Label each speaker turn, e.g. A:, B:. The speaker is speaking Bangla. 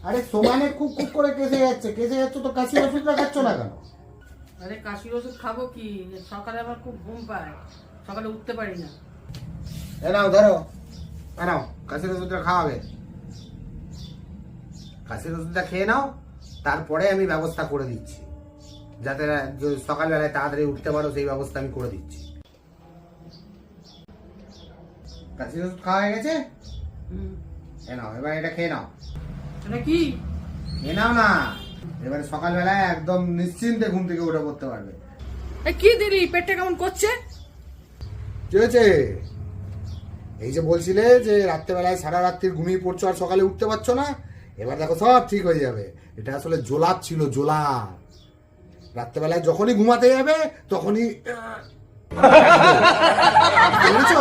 A: আরে সমানে খুব খুব করে কেসে যাচ্ছে তো কাশির ওষুধটা খাচ্ছ না কেন?
B: আরে কাশির ওষুধ খাবো কি, সকালে আবার খুব ঘুম পায়, সকালে উঠতে পারি না।
A: এ নাও ধরো, নাও কাশির ওষুধটা খাওয়াবে। কাশির ওষুধটা খেয়ে নাও, তারপরে আমি ব্যবস্থা করে দিচ্ছি, যাতে সকালবেলায় তাড়াতাড়ি উঠতে পারো সেই ব্যবস্থা আমি করে দিচ্ছি। কাশির ওষুধ খাওয়া হয়ে গেছে? এ নাও, এবার এটা খেয়ে নাও।
B: এটা কি?
A: খেয়ে নাও না, এবারে সকালবেলায় একদম নিশ্চিন্তে ঘুম থেকে উঠে পড়তে পারবে।
B: কি দিলি, পেটটা কেমন করছে?
A: কি হয়েছে? এই যে বলছিলে যে রাত্রেবেলায় সারা রাত্রি ঘুমিয়ে পড়ছো আর সকালে উঠতে পারছো না, এবার দেখো সব ঠিক হয়ে যাবে। এটা আসলে জোলাপ ছিল, জোলাপ। রাত্রেবেলায় যখনই ঘুমাতে যাবে তখনই বুঝেছো?